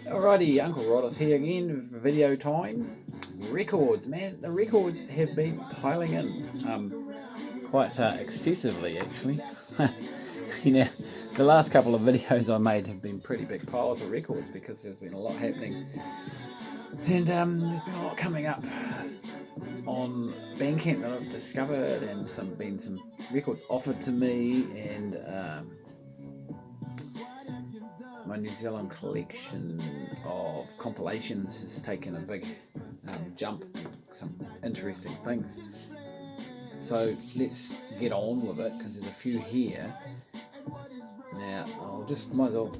Alrighty, Uncle Roddus here again, video time. Records, man, the records have been piling in, quite excessively actually. The last couple of videos I made have been pretty big piles of records because there's been a lot happening. And there's been a lot coming up on Bandcamp that I've discovered, and some records offered to me, and my New Zealand collection of compilations has taken a big jump. Some interesting things. So let's get on with it because there's a few here. Now I'll just might as well.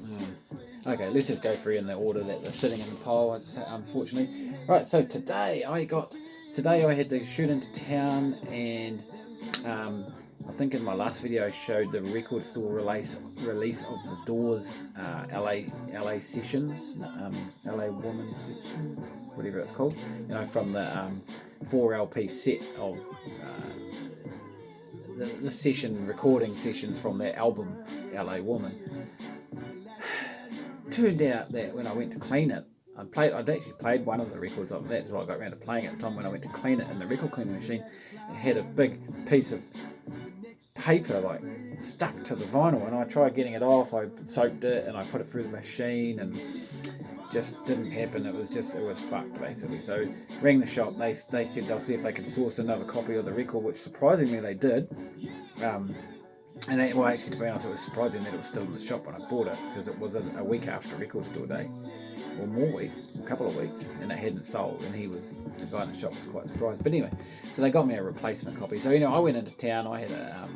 Okay, let's just go through in the order that they're sitting in the pile. Unfortunately, right. So today I had to shoot into town, and I think in my last video I showed the record store release of the Doors LA sessions, LA Woman Sessions, whatever it's called. From the 4 LP set of the recording sessions from their album LA Woman. Turned out that when I went to clean it, I'd actually played one of the records of that, so I got around to playing it at the time when I went to clean it in the record cleaning machine. It had a big piece of paper stuck to the vinyl, and I tried getting it off. I soaked it and I put it through the machine, and just didn't happen. It was fucked basically. So rang the shop. They said they'll see if they can source another copy of the record, which surprisingly they did. Actually, to be honest, it was surprising that it was still in the shop when I bought it, because it was a week after Record Store Day, or a couple of weeks, and it hadn't sold, and the guy in the shop was quite surprised. But anyway, so they got me a replacement copy. So I went into town. I had a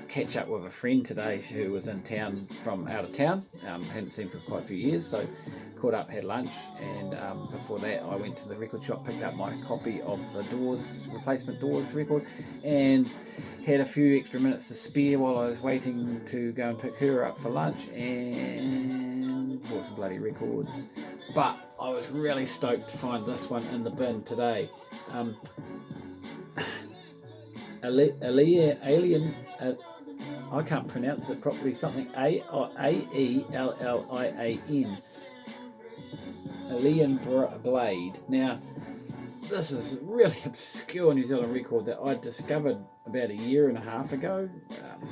catch up with a friend today who was in town from out of town. Hadn't seen for quite a few years, so caught up, had lunch, and before that I went to the record shop, picked up my copy of the Doors replacement Doors record, and had a few extra minutes to spare while I was waiting to go and pick her up for lunch, and bought some bloody records. But I was really stoked to find this one in the bin today. Alien. I can't pronounce it properly. Something Aellian. Alien Blade. Now, this is a really obscure New Zealand record that I discovered about a year and a half ago.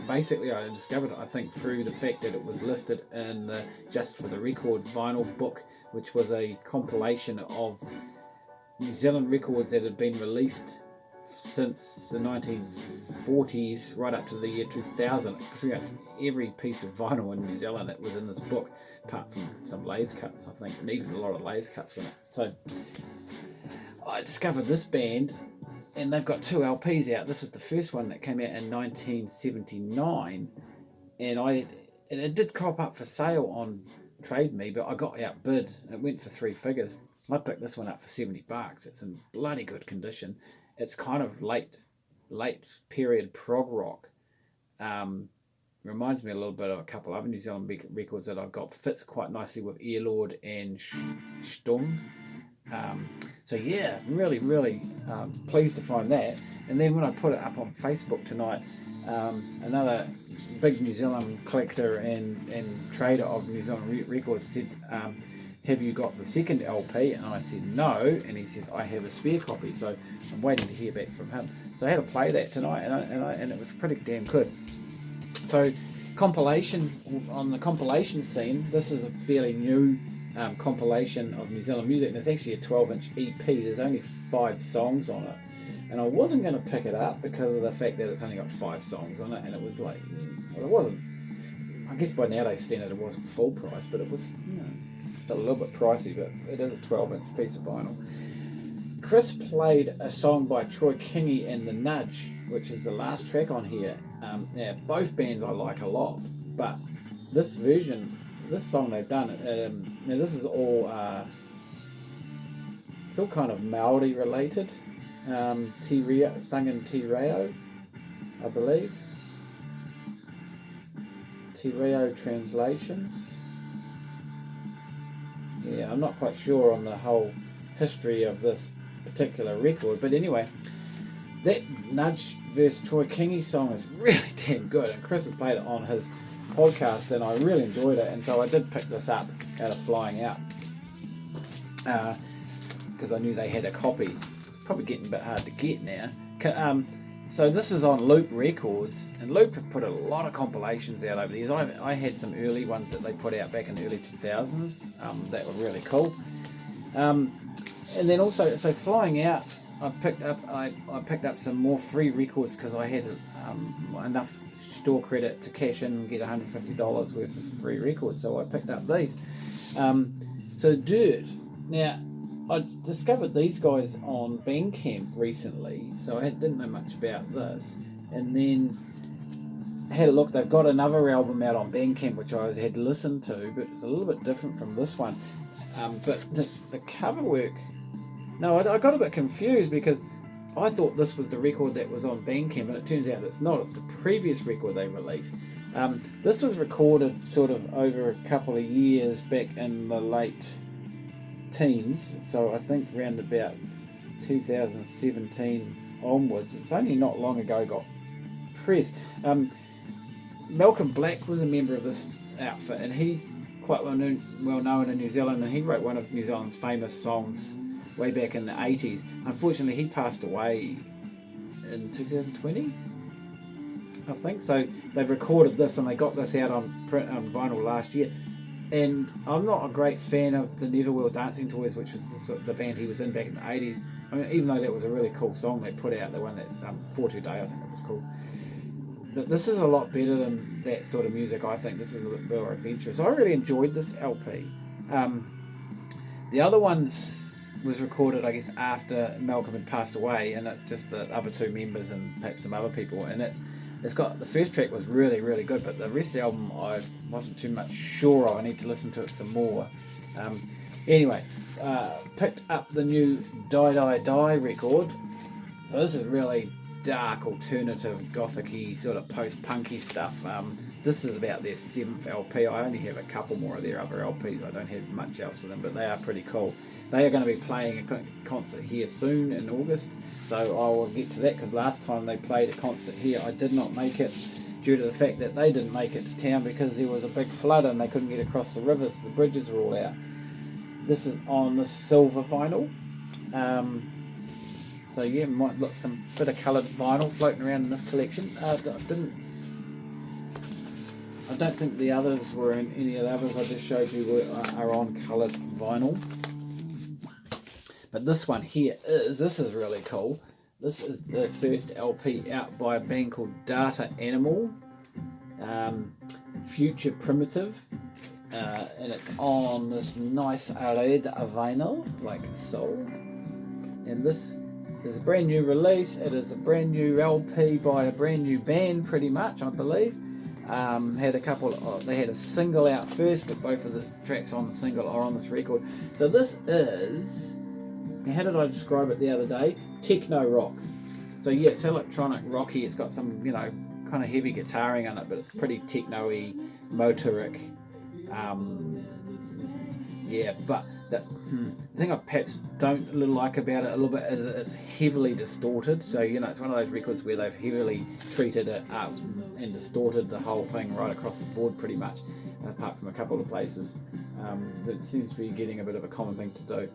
Basically, I discovered it, I think, through the fact that it was listed in the Just for the Record vinyl book, which was a compilation of New Zealand records that had been released since the 1940s right up to the year 2000. Pretty much every piece of vinyl in New Zealand that was in this book, apart from some lathe cuts, I think, and even a lot of lathe cuts from it. So I discovered this band, and they've got 2 LPs out. This was the first one that came out in 1979, and it did crop up for sale on Trade Me, but I got outbid. It went for 3 figures. I picked this one up for $70. It's in bloody good condition. It's kind of late period prog rock. Reminds me a little bit of a couple other New Zealand records that I've got. Fits quite nicely with Earlord and Stung. So yeah, really pleased to find that. And then when I put it up on Facebook tonight, another big New Zealand collector and trader of New Zealand records said, have you got the second LP? And I said no, and he says I have a spare copy, so I'm waiting to hear back from him. So I had to play that tonight, and it was pretty damn good. So compilations, on the compilation scene, this is a fairly new compilation of New Zealand music, and it's actually a 12-inch EP. There's only 5 songs on it, and I wasn't going to pick it up because of the fact that it's only got 5 songs on it, and it was well, it wasn't, I guess by nowadays standard it wasn't full price, but it was, still a little bit pricey, but it is a 12-inch piece of vinyl. Chris played a song by Troy Kingi and The Nudge, which is the last track on here. Now, both bands I like a lot, but this song they've done, now this is all, it's all kind of Maori related, sung in Te Reo, I believe. Te Reo translations. Yeah, I'm not quite sure on the whole history of this particular record, but anyway, that Nudge versus Troy Kingi song is really damn good, and Chris has played it on his podcast, and I really enjoyed it, and so I did pick this up out of Flying Out because I knew they had a copy. It's probably getting a bit hard to get now. So this is on Loop Records, and Loop have put a lot of compilations out over the years. I had some early ones that they put out back in the early 2000s that were really cool. And then also, so Flying Out, I picked up some more free records because I had enough store credit to cash in and get $150 worth of free records, so I picked up these. So Dirt, now I discovered these guys on Bandcamp recently, so I didn't know much about this, and then had a look. They've got another album out on Bandcamp which I had listened to, but it's a little bit different from this one. But the cover work, no, I got a bit confused because I thought this was the record that was on Bandcamp, and it turns out it's not. It's the previous record they released. This was recorded sort of over a couple of years back in the late teens, so I think around about 2017 onwards. It's only not long ago got pressed. Malcolm Black was a member of this outfit, and he's quite well known in New Zealand, and he wrote one of New Zealand's famous songs way back in the 80s. Unfortunately, he passed away in 2020, I think. So they've recorded this, and they got this out on vinyl last year. And I'm not a great fan of the Neverwheel Dancing Toys, which was the band he was in back in the 80s. I mean, even though that was a really cool song they put out, the one that's For Today, I think it was called. But this is a lot better than that sort of music, I think. This is a bit more adventurous. So I really enjoyed this LP. The other ones was recorded, I guess, after Malcolm had passed away, and it's just the other two members and perhaps some other people, and it's got, the first track was really, really good, but the rest of the album I wasn't too much sure of. I need to listen to it some more. Anyway, picked up the new Die Die Die record. So this is really dark, alternative, gothic-y, sort of post-punky stuff. This is about their 7th LP. I only have a couple more of their other LPs. I don't have much else of them, but they are pretty cool. They are going to be playing a concert here soon in August, so I will get to that, because last time they played a concert here I did not make it due to the fact that they didn't make it to town because there was a big flood and they couldn't get across the rivers. The bridges were all out. This is on the silver vinyl. So yeah, might look some bit of coloured vinyl floating around in this collection. I don't think the others were in any of the others I just showed you are on coloured vinyl. But this one here this is really cool. This is the first LP out by a band called Data Animal, Future Primitive, and it's on this nice red vinyl, like so. And this is a brand new release. It is a brand new LP by a brand new band, pretty much, I believe. Had a couple. They had a single out first, but both of the tracks on the single are on this record. So this is, how did I describe it the other day? Techno rock. So yeah, it's electronic rocky. It's got some, kind of heavy guitaring on it, but it's pretty techno-y, motoric. But the thing I perhaps don't like about it a little bit is it's heavily distorted. So it's one of those records where they've heavily treated it up and distorted the whole thing right across the board, pretty much, apart from a couple of places. That seems to be getting a bit of a common thing to do.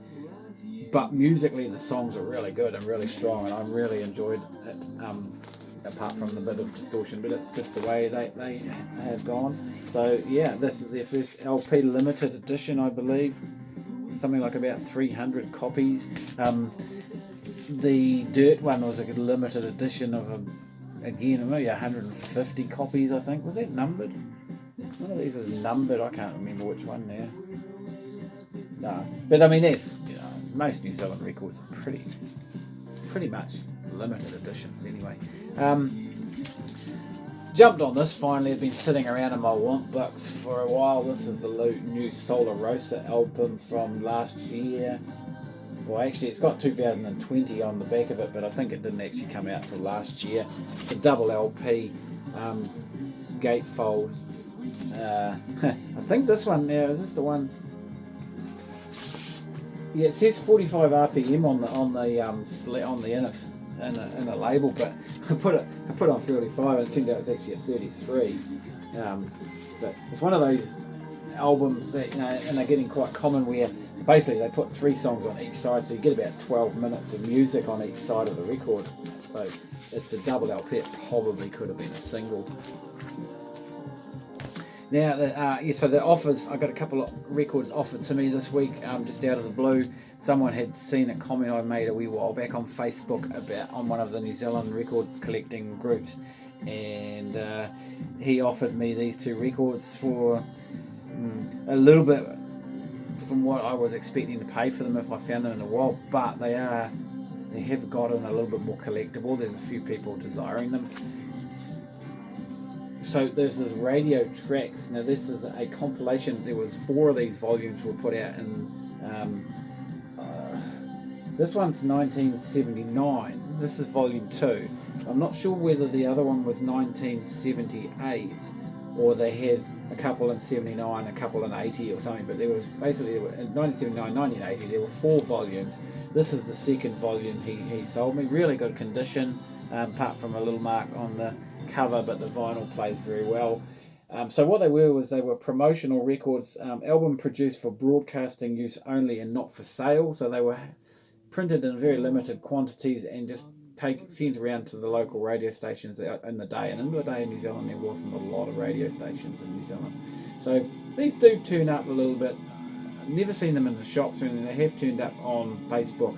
But musically, the songs are really good and really strong, and I really enjoyed it. Apart from the bit of distortion, but it's just the way they have gone. So yeah, this is their first LP limited edition, I believe. Something like about 300 copies. The Dirt one was a limited edition of again maybe 150 copies, I think. Was that numbered? One of these was numbered. I can't remember which one now. No, but I mean, there's most New Zealand records are pretty much limited editions anyway. Jumped on this finally. I've been sitting around in my want box for a while. This is the new Solar Rosa album from last year. Well, actually, it's got 2020 on the back of it, but I think it didn't actually come out till last year. The double LP gatefold. I think this one now, is this the one? Yeah, it says 45 RPM on the inner label, but I put it on 35 and it turned out it's actually a 33. But it's one of those albums that, you know, and they're getting quite common where basically they put 3 songs on each side, so you get about 12 minutes of music on each side of the record. So it's a double LP. It probably could have been a single. Now, so the offers, I got a couple of records offered to me this week, just out of the blue. Someone had seen a comment I made a wee while back on Facebook on one of the New Zealand record collecting groups, and he offered me these 2 records for a little bit from what I was expecting to pay for them if I found them in a while, but they have gotten a little bit more collectible. There's a few people desiring them. So there's this Radio Tracks. Now this is a compilation. There was 4 of these volumes were put out, and this one's 1979. This is volume 2. I'm not sure whether the other one was 1978 or they had a couple in 79, a couple in 80 or something. But there was basically in 1979, 1980. There were 4 volumes. This is the second volume he sold me. Really good condition, apart from a little mark on the cover, but the vinyl plays very well. So what they were promotional records, album produced for broadcasting use only and not for sale. So they were printed in very limited quantities and just sent around to the local radio stations in the day. And in the day in New Zealand, there wasn't a lot of radio stations in New Zealand. So these do turn up a little bit. I've never seen them in the shops or anything. They have turned up on Facebook.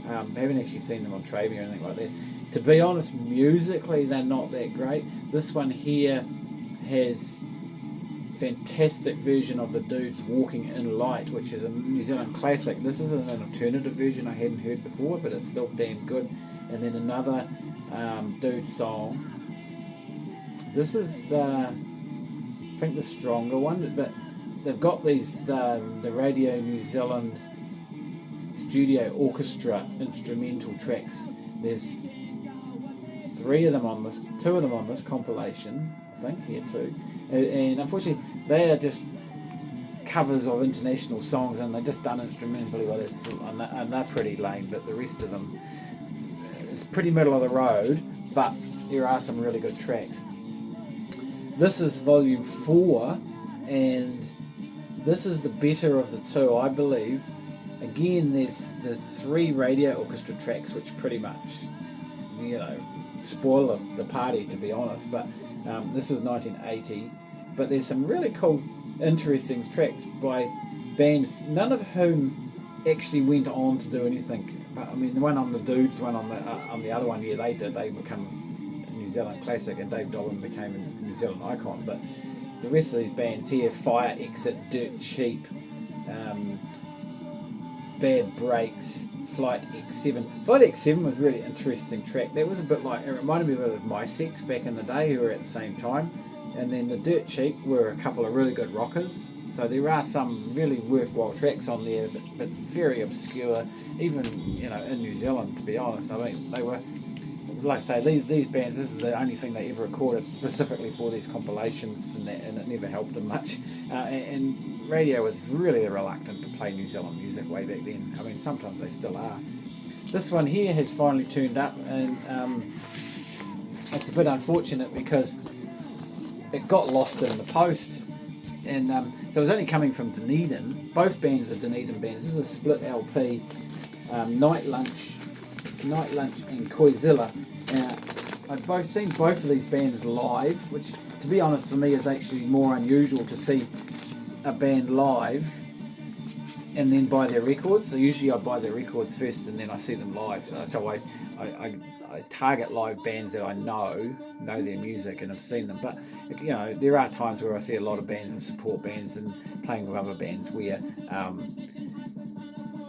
Haven't actually seen them on Travia or anything like that. To be honest, musically they're not that great. This one here has fantastic version of the Dudes Walking in Light, which is a New Zealand classic. This is an alternative version I hadn't heard before, but it's still damn good. And then another Dudes song. This is I think the stronger one, but they've got these the Radio New Zealand studio orchestra instrumental tracks. There's 3 of them on this, 2 of them on this compilation, I think, here too. And unfortunately, they are just covers of international songs, and they're just done instrumentally, and they're pretty lame. But the rest of them, it's pretty middle of the road. But there are some really good tracks. This is volume 4, and this is the better of the 2, I believe. Again, there's 3 radio orchestra tracks, which pretty much, you know, spoil the party, to be honest. But this was 1980. But there's some really cool, interesting tracks by bands, none of whom actually went on to do anything. But I mean, the one on the Dudes, one on the other one, yeah, they did. They become a New Zealand classic, and Dave Dobbin became a New Zealand icon. But the rest of these bands here, Fire Exit, Dirt Cheap, Bad Breaks, Flight X7. Flight X7 was a really interesting track. That was a bit like, it reminded me a bit of My Sex back in the day, who were at the same time. And then the Dirt Cheap were a couple of really good rockers. So there are some really worthwhile tracks on there, but very obscure, even, you know, in New Zealand, to be honest. I mean, they were, like I say, these bands, this is the only thing they ever recorded specifically for these compilations, and it never helped them much. And radio was really reluctant to play New Zealand music way back then. I mean, sometimes they still are. This one here has finally turned up, and it's a bit unfortunate because it got lost in the post. And so it was only coming from Dunedin. Both bands are Dunedin bands. This is a split LP. Night Lunch and Koizilla. I've seen both of these bands live, which, to be honest, for me is actually more unusual to see a band live and then buy their records. So usually I buy their records first and then I see them live. So I target live bands that I know their music and have seen them. But, you know, there are times where I see a lot of bands and support bands and playing with other bands where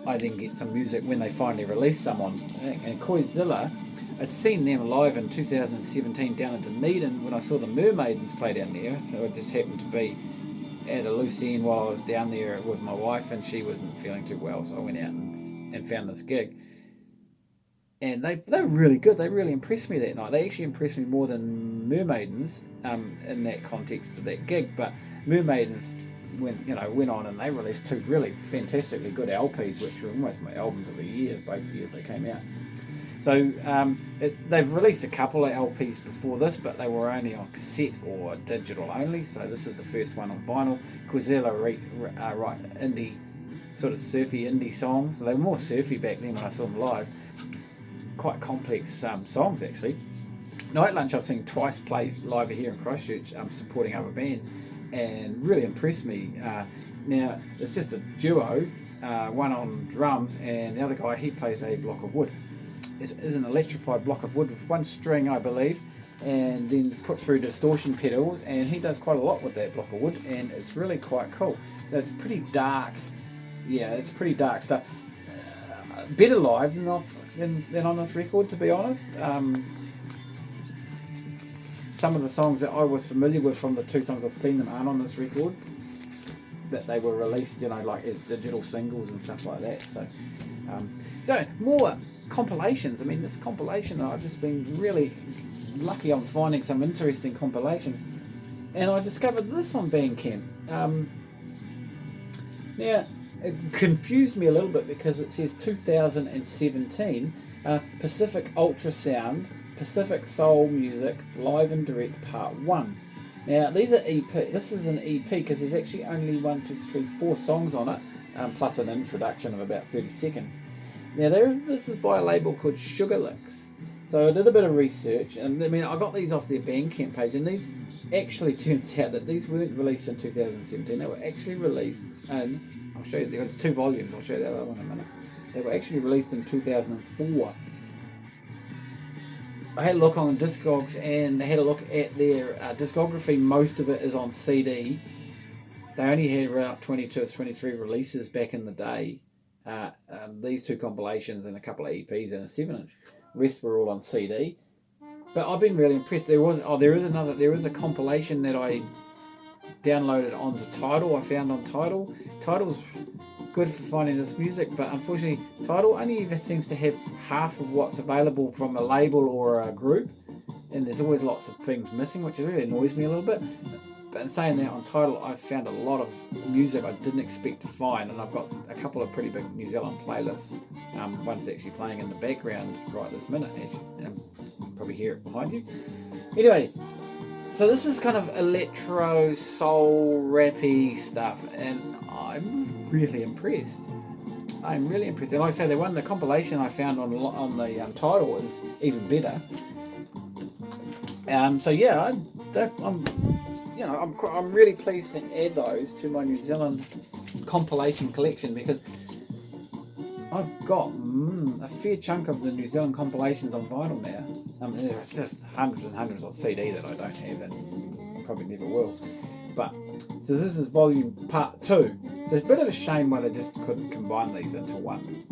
I then get some music when they finally release someone. And Koizilla, I'd seen them live in 2017 down in Dunedin when I saw the Mermaidens play down there. So I just happened to be at a loose end while I was down there with my wife, and she wasn't feeling too well, so I went out and found this gig. And they were really good. They really impressed me that night. They actually impressed me more than Mermaidens in that context of that gig. But Mermaidens went on and they released 2 really fantastically good LPs, which were almost my albums of the year, both years they came out. So they've released a couple of LPs before this, but they were only on cassette or digital only. So this is the first one on vinyl. Quizella write indie, sort of surfy indie songs. So they were more surfy back then when I saw them live. Quite complex songs actually. Night Lunch I've seen twice play live here in Christchurch, supporting other bands, and really impressed me. Now it's just a duo, one on drums and the other guy, he plays a block of wood. It is an electrified block of wood with one string, I believe, and then put through distortion pedals, and he does quite a lot with that block of wood, and it's really quite cool. So it's pretty dark. Yeah, it's pretty dark stuff. Better live than on this record, to be honest. Some of the songs that I was familiar with from the two songs I've seen them aren't on this record, that they were released, like as digital singles and stuff like that. So more compilations. I mean, this compilation, I've just been really lucky on finding some interesting compilations, and I discovered this on Bandcamp. Now, it confused me a little bit because it says 2017 Pacific Ultrasound, Pacific Soul Music, Live and Direct Part 1. Now, these are EP. This is an EP because there's actually only 4 songs on it, plus an introduction of about 30 seconds. Now, this is by a label called Sugar Licks. So I did a bit of research, and I mean, I got these off their Bandcamp page, and these actually turns out that these weren't released in 2017. They were actually released in, I'll show you, there's 2 volumes, I'll show you the other one in a minute. They were actually released in 2004. I had a look on Discogs, and I had a look at their discography. Most of it is on CD. They only had around 22 or 23 releases back in the day. These 2 compilations and a couple of EPs and a 7-inch. The rest were all on CD. But I've been really impressed. There is a compilation that I downloaded onto Tidal. I found on Tidal. Tidal's good for finding this music, but unfortunately Tidal only ever seems to have half of what's available from a label or a group, and there's always lots of things missing, which really annoys me a little bit. But in saying that, on Tidal I've found a lot of music I didn't expect to find, and I've got a couple of pretty big New Zealand playlists. One's actually playing in the background right this minute, actually. You can probably hear it behind you. Anyway, so this is kind of electro, soul, rappy stuff, and I'm really impressed. And like I say, the compilation I found on the Tidal is even better. So yeah, I'm really pleased to add those to my New Zealand compilation collection, because I've got a fair chunk of the New Zealand compilations on vinyl now. There's just hundreds and hundreds on CD that I don't have and probably never will. But so this is volume part 2. So it's a bit of a shame why they just couldn't combine these into one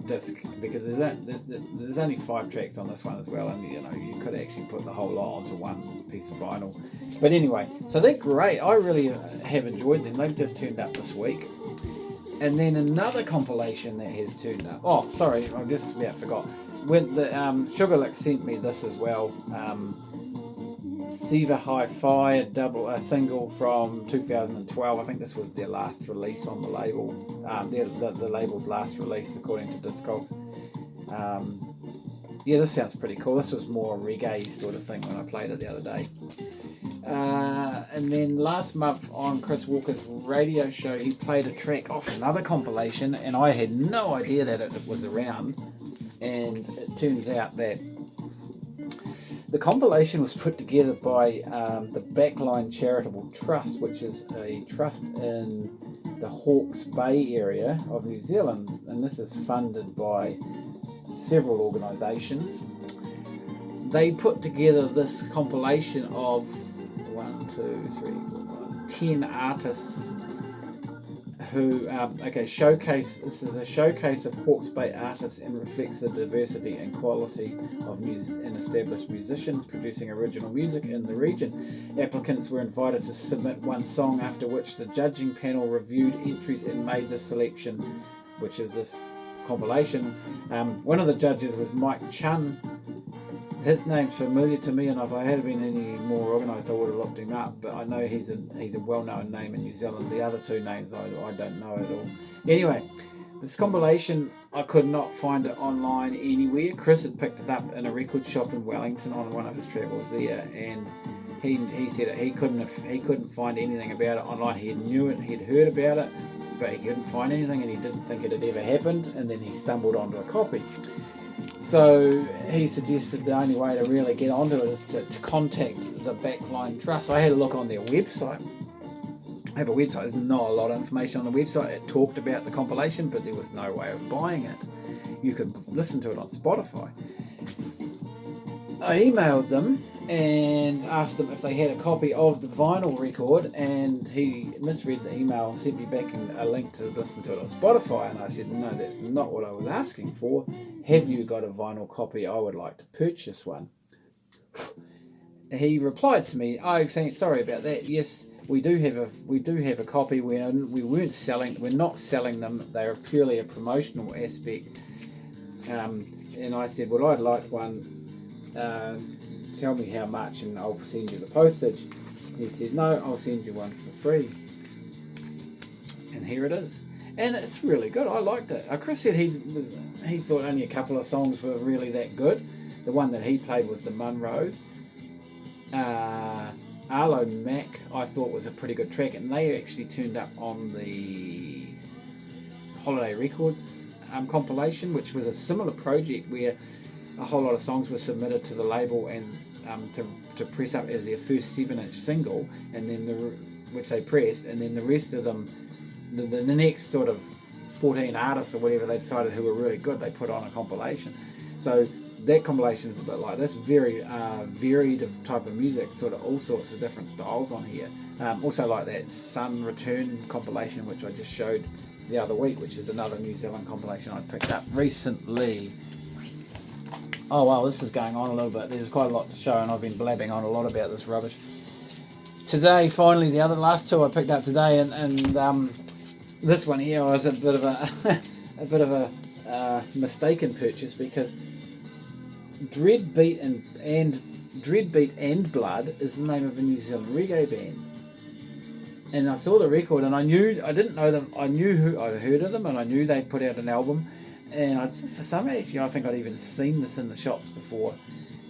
disc, because there's only 5 tracks on this one as well, and you could actually put the whole lot onto one piece of vinyl. But anyway, so they're great. I really have enjoyed them. They've just turned up this week. And then another compilation that has turned up. Oh, sorry, I just about forgot. When the Sugar Lick sent me this as well. Siva Hi-Fi, a single from 2012. I think this was their last release on the label. The label's last release, according to Discogs. Yeah, this sounds pretty cool. This was more reggae sort of thing when I played it the other day. And then last month on Chris Walker's radio show, he played a track off another compilation, and I had no idea that it was around. And it turns out that the compilation was put together by the Backline Charitable Trust, which is a trust in the Hawke's Bay area of New Zealand, and this is funded by several organisations. They put together this compilation of 10 artists who showcase. This is a showcase of Hawke's Bay artists and reflects the diversity and quality of established musicians producing original music in the region. Applicants were invited to submit one song, after which the judging panel reviewed entries and made the selection, which is this compilation. One of the judges was Mike Chun. His name's familiar to me, and if I had been any more organised I would have looked him up, but I know he's a well-known name in New Zealand. The other 2 names I don't know at all. Anyway, This compilation, I could not find it online anywhere. Chris had picked it up in a record shop in Wellington on one of his travels there, and he said that he couldn't find anything about it online. He knew it, he'd heard about it, but he couldn't find anything, and he didn't think it had ever happened. And then he stumbled onto a copy. So he suggested the only way to really get onto it is to contact the Backline Trust. So I had a look on their website. I have a website. There's not a lot of information on the website. It talked about the compilation, but there was no way of buying it. You could listen to it on Spotify. I emailed them and asked them if they had a copy of the vinyl record, and he misread the email, sent me back a link to listen to it on Spotify, and I said, no, that's not what I was asking for. Have you got a vinyl copy? I would like to purchase one. He replied to me, oh, sorry about that. Yes, we do have a copy. We're not selling them. They are purely a promotional aspect. And I said, well, I'd like one. Tell me how much and I'll send you the postage. He said, no, I'll send you one for free. And here it is. And it's really good. I liked it. Chris said he thought only a couple of songs were really that good. The one that he played was the Munros. Arlo Mac I thought was a pretty good track, and they actually turned up on the Holiday Records compilation, which was a similar project where a whole lot of songs were submitted to the label and to press up as their first 7-inch single, and then which they pressed, and then the rest of them, the next sort of 14 artists or whatever they decided who were really good, they put on a compilation. So that compilation is a bit like this, very varied type of music, sort of all sorts of different styles on here. Also like that Sun Return compilation, which I just showed the other week, which is another New Zealand compilation I picked up recently. Oh wow, this is going on a little bit. There's quite a lot to show, and I've been blabbing on a lot about this rubbish. Today, finally, the last two I picked up today, and this one here was a bit of a mistaken purchase, because Dreadbeat and Blood is the name of a New Zealand reggae band. And I saw the record, and I didn't know them. I heard of them, and I knew they'd put out an album. And for some reason, I think I'd even seen this in the shops before.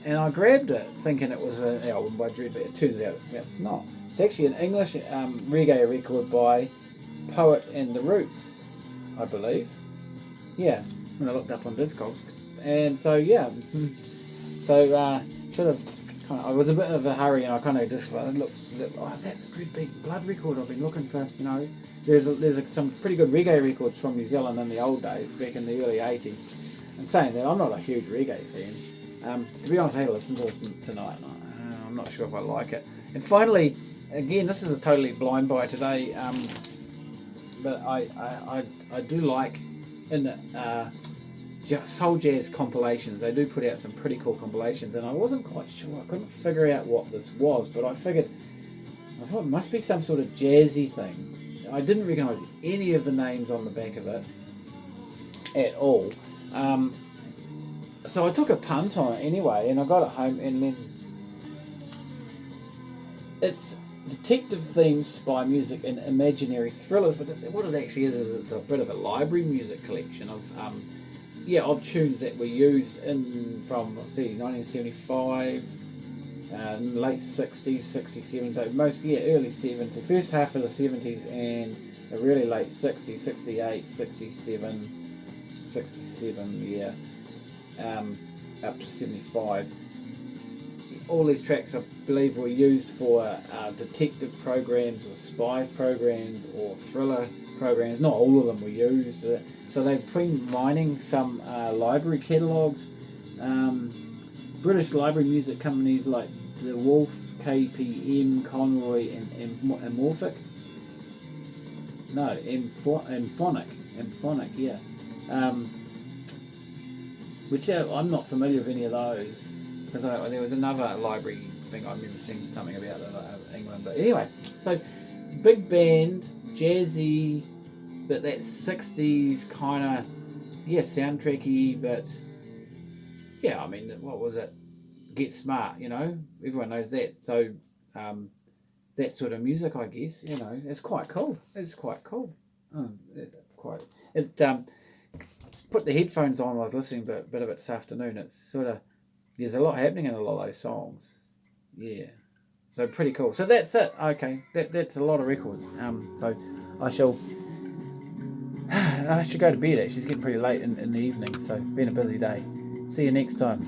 And I grabbed it thinking it was an album by Dreadbeat. It turns out it's not. It's actually an English reggae record by Poet and the Roots, I believe. Yeah, when I looked up on Discogs. And so, yeah. So, I was a bit of a hurry, and I kind of just looked, oh, is that the Dreadbeat Blood record I've been looking for, you know. There's some pretty good reggae records from New Zealand in the old days, back in the early 80s. And saying that, I'm not a huge reggae fan. To be honest, I listened to this tonight, and I'm not sure if I like it. And finally, again, this is a totally blind buy today, but I do like in the soul jazz compilations. They do put out some pretty cool compilations, and I wasn't quite sure. I couldn't figure out what this was, but I thought it must be some sort of jazzy thing. I didn't recognise any of the names on the back of it at all. So I took a punt on it anyway, and I got it home, and then it's detective themed spy music and imaginary thrillers, but what it actually is it's a bit of a library music collection of tunes that were used from 1975, late 60s, 67, early 70s, first half of the 70s, and the really late 60s, 68, 67, up to 75. All these tracks, I believe, were used for detective programs or spy programs or thriller programs. Not all of them were used. So they've been mining some library catalogues. British library music companies like The Wolf, KPM, Conroy, and Amorphic. No, Amphonic, yeah. Which I'm not familiar with any of those, because there was another library thing I remember seeing something about England. But anyway, so big band, jazzy, but that 60s kind of, soundtracky, but yeah, I mean, what was it? Get Smart, everyone knows that. So that sort of music, I guess, it's quite cool. It's quite cool. put the headphones on. I was listening to a bit of it this afternoon. It's sort of, there's a lot happening in a lot of those songs. Yeah. So pretty cool. So that's it. Okay. That's a lot of records. So I should go to bed actually. It's getting pretty late in the evening. So been a busy day. See you next time.